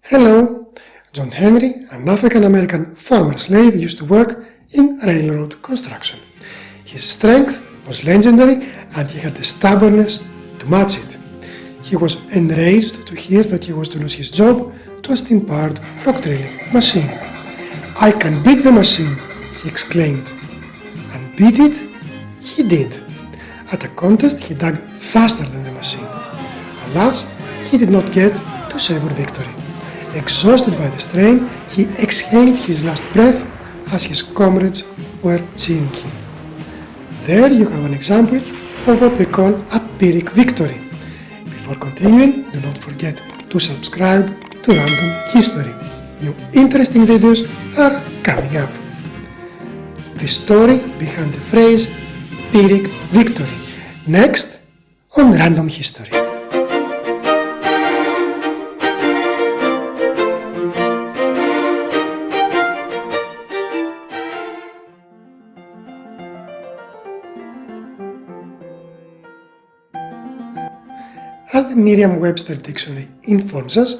Hello! John Henry, an African-American former slave, used to work in railroad construction. His strength was legendary and he had the stubbornness to match it. He was enraged to hear that he was to lose his job to a steam-powered rock drilling machine. "I can beat the machine," he exclaimed. And beat it, he did. At a contest, he dug faster than the machine. Alas, he did not get to savor victory. Exhausted by the strain, he exhaled his last breath as his comrades were cheering him. There you have an example of what we call a Pyrrhic victory. Before continuing, do not forget to subscribe to Random History. New interesting videos are coming up. The story behind the phrase Pyrrhic victory. Next on Random History. As the Merriam-Webster dictionary informs us,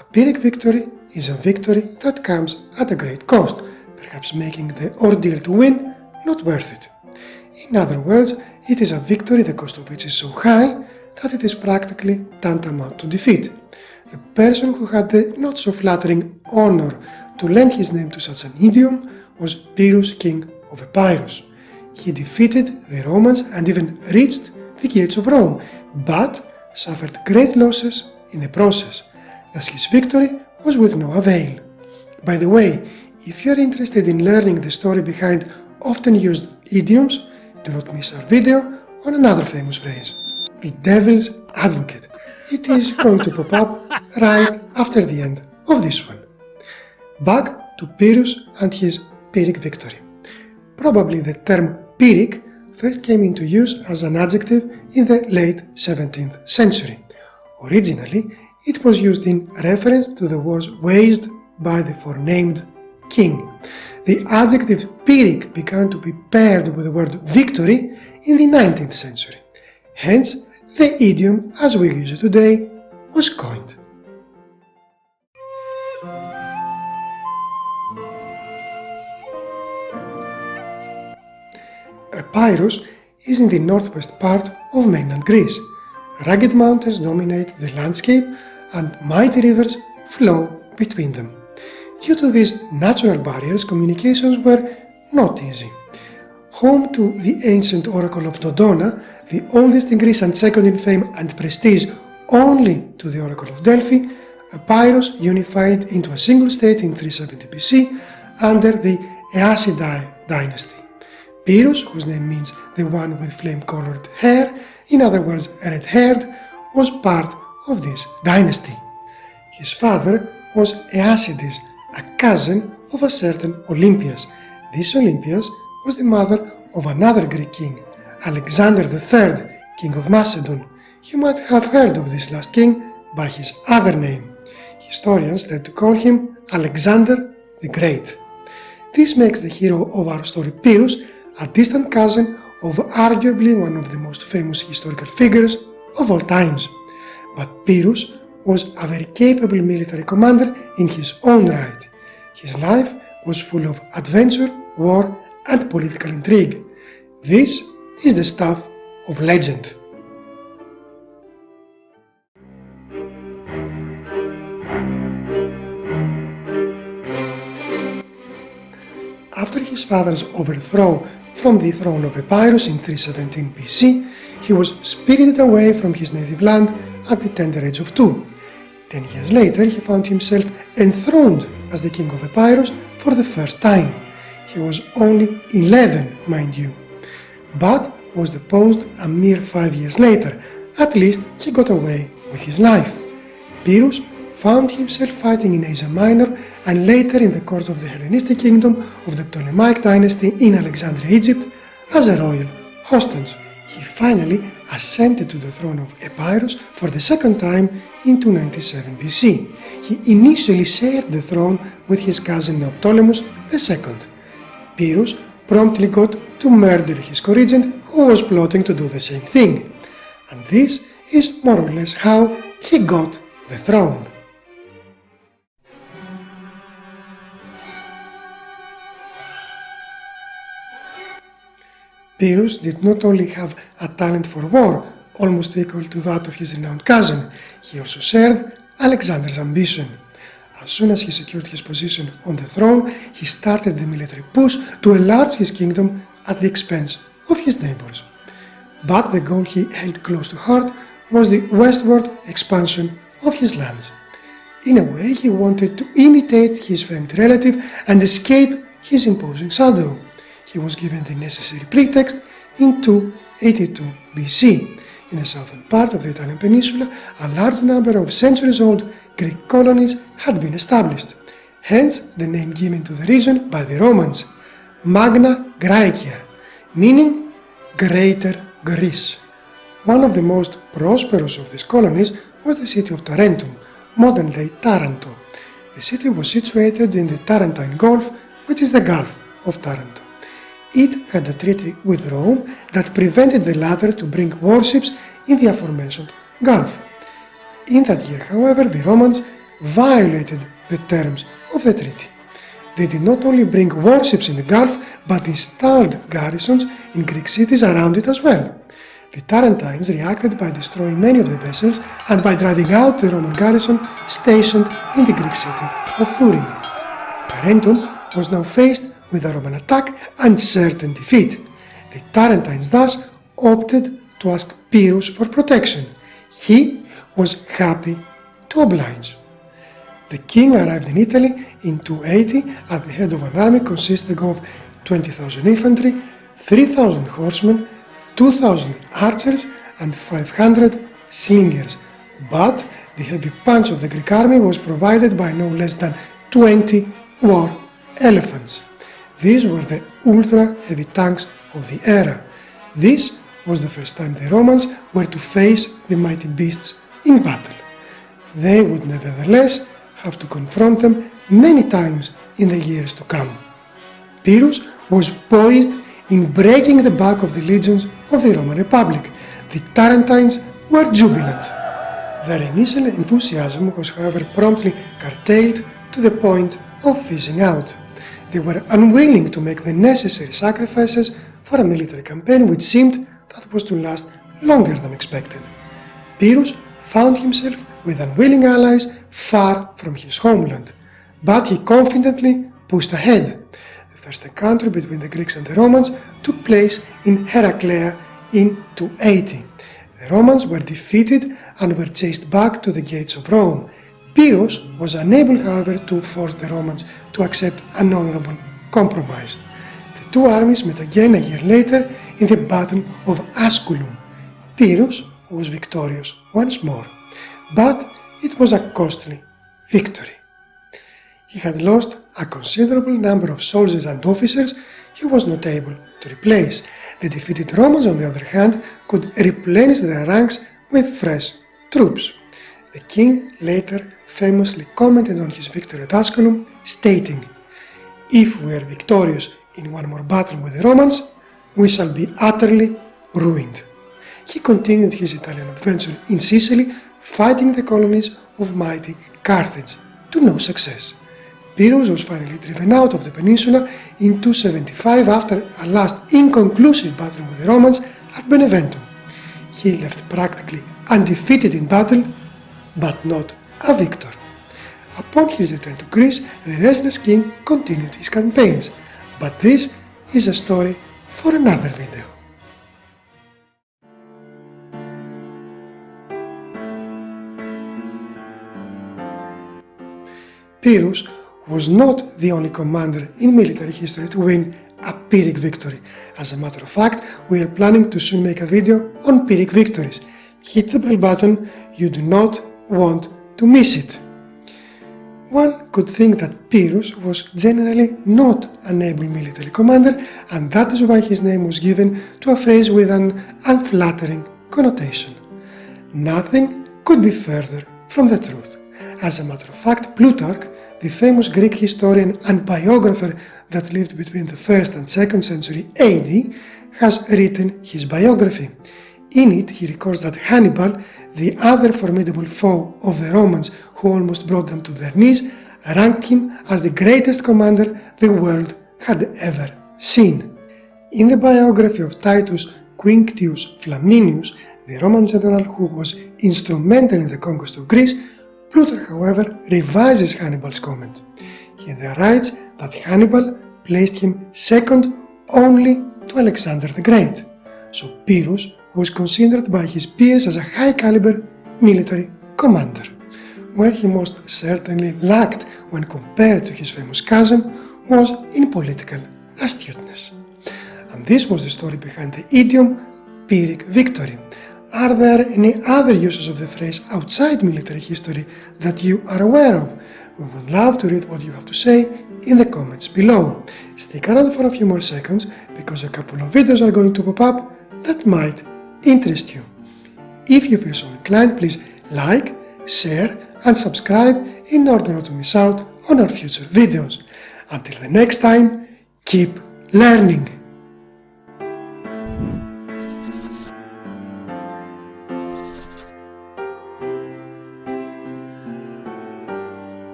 a Pyrrhic victory is a victory that comes at a great cost, perhaps making the ordeal to win not worth it. In other words, it is a victory the cost of which is so high that it is practically tantamount to defeat. The person who had the not so flattering honor to lend his name to such an idiom was Pyrrhus, king of Epirus. He defeated the Romans and even reached the gates of Rome, but suffered great losses in the process. Thus his victory was with no avail. By the way, if you are interested in learning the story behind often used idioms, do not miss our video on another famous phrase, the devil's advocate. It is going to pop up right after the end of this one. Back to Pyrrhus and his Pyrrhic victory. Probably the term Pyrrhic first came into use as an adjective in the late 17th century. Originally, it was used in reference to the wars waged by the forenamed king. The adjective Pyrrhic began to be paired with the word victory in the 19th century. Hence, the idiom as we use it today was coined. Epirus is in the northwest part of mainland Greece. Rugged mountains dominate the landscape and mighty rivers flow between them. Due to these natural barriers, communications were not easy. Home to the ancient oracle of Dodona, the oldest in Greece and second in fame and prestige only to the oracle of Delphi, Epirus unified into a single state in 370 BC under the Aeacidae dynasty. Pyrrhus, whose name means the one with flame-colored hair, in other words red-haired, was part of this dynasty. His father was Aeacides, a cousin of a certain Olympias. This Olympias was the mother of another Greek king, Alexander III, king of Macedon. You might have heard of this last king by his other name. Historians tend to call him Alexander the Great. This makes the hero of our story, Pyrrhus, a distant cousin of arguably one of the most famous historical figures of all times. But Pyrrhus was a very capable military commander in his own right. His life was full of adventure, war, and political intrigue. This is the stuff of legend. After his father's overthrow from the throne of Epirus in 317 BC, he was spirited away from his native land at the tender age of 2. 10 years later, he found himself enthroned as the king of Epirus for the first time. He was only 11, mind you, but was deposed a mere 5 years later. At least he got away with his life. Pyrrhus found himself fighting in Asia Minor and later in the court of the Hellenistic kingdom of the Ptolemaic dynasty in Alexandria, Egypt, as a royal hostage. He finally ascended to the throne of Epirus for the second time in 297 BC. He initially shared the throne with his cousin Neoptolemus II. Pyrrhus promptly got to murder his co-regent, who was plotting to do the same thing. And this is more or less how he got the throne. Pyrrhus did not only have a talent for war, almost equal to that of his renowned cousin, he also shared Alexander's ambition. As soon as he secured his position on the throne, he started the military push to enlarge his kingdom at the expense of his neighbors. But the goal he held close to heart was the westward expansion of his lands. In a way, he wanted to imitate his famed relative and escape his imposing shadow. He was given the necessary pretext in 282 BC. In the southern part of the Italian peninsula, a large number of centuries-old Greek colonies had been established, hence the name given to the region by the Romans, Magna Graecia, meaning Greater Greece. One of the most prosperous of these colonies was the city of Tarentum, modern-day Taranto. The city was situated in the Tarentine Gulf, which is the Gulf of Taranto. It had a treaty with Rome that prevented the latter to bring warships in the aforementioned Gulf. In that year, however, the Romans violated the terms of the treaty. They did not only bring warships in the Gulf, but installed garrisons in Greek cities around it as well. The Tarentines reacted by destroying many of the vessels and by driving out the Roman garrison stationed in the Greek city of Thurii. Tarentum was now faced with a Roman attack and certain defeat. The Tarentines thus opted to ask Pyrrhus for protection. He was happy to oblige. The king arrived in Italy in 280 at the head of an army consisting of 20,000 infantry, 3,000 horsemen, 2,000 archers and 500 slingers, but the heavy punch of the Greek army was provided by no less than 20 war elephants. These were the ultra-heavy tanks of the era. This was the first time the Romans were to face the mighty beasts in battle. They would nevertheless have to confront them many times in the years to come. Pyrrhus was poised in breaking the back of the legions of the Roman Republic. The Tarentines were jubilant. Their initial enthusiasm was however promptly curtailed to the point of fizzing out. They were unwilling to make the necessary sacrifices for a military campaign which seemed that was to last longer than expected. Pyrrhus found himself with unwilling allies far from his homeland, but he confidently pushed ahead. The first encounter between the Greeks and the Romans took place in Heraclea in 280. The Romans were defeated and were chased back to the gates of Rome. Pyrrhus was unable, however, to force the Romans to accept an honorable compromise. The two armies met again a year later in the Battle of Asculum. Pyrrhus was victorious once more, but it was a costly victory. He had lost a considerable number of soldiers and officers he was not able to replace. The defeated Romans, on the other hand, could replenish their ranks with fresh troops. The king later famously commented on his victory at Asculum, stating, "If we are victorious in one more battle with the Romans, we shall be utterly ruined." He continued his Italian adventure in Sicily, fighting the colonies of mighty Carthage, to no success. Pyrrhus was finally driven out of the peninsula in 275 after a last inconclusive battle with the Romans at Beneventum. He left practically undefeated in battle, but not a victor. Upon his return to Greece, the restless king continued his campaigns, but this is a story for another video. Pyrrhus was not the only commander in military history to win a Pyrrhic victory. As a matter of fact, we are planning to soon make a video on Pyrrhic victories. Hit the bell button, you do not want to miss it. One could think that Pyrrhus was generally not an able military commander, and that is why his name was given to a phrase with an unflattering connotation. Nothing could be further from the truth. As a matter of fact, Plutarch, the famous Greek historian and biographer that lived between the 1st and 2nd century AD, has written his biography. In it, he records that Hannibal, the other formidable foe of the Romans who almost brought them to their knees, ranked him as the greatest commander the world had ever seen. In the biography of Titus Quinctius Flaminius, the Roman general who was instrumental in the conquest of Greece, Plutarch, however, revises Hannibal's comment. He there writes that Hannibal placed him second only to Alexander the Great, so Pyrrhus was considered by his peers as a high-caliber military commander. Where he most certainly lacked when compared to his famous cousin was in political astuteness. And this was the story behind the idiom Pyrrhic victory. Are there any other uses of the phrase outside military history that you are aware of? We would love to read what you have to say in the comments below. Stick around for a few more seconds because a couple of videos are going to pop up that might interest you. If you feel so inclined, please like, share and subscribe in order not to miss out on our future videos. Until the next time, keep learning!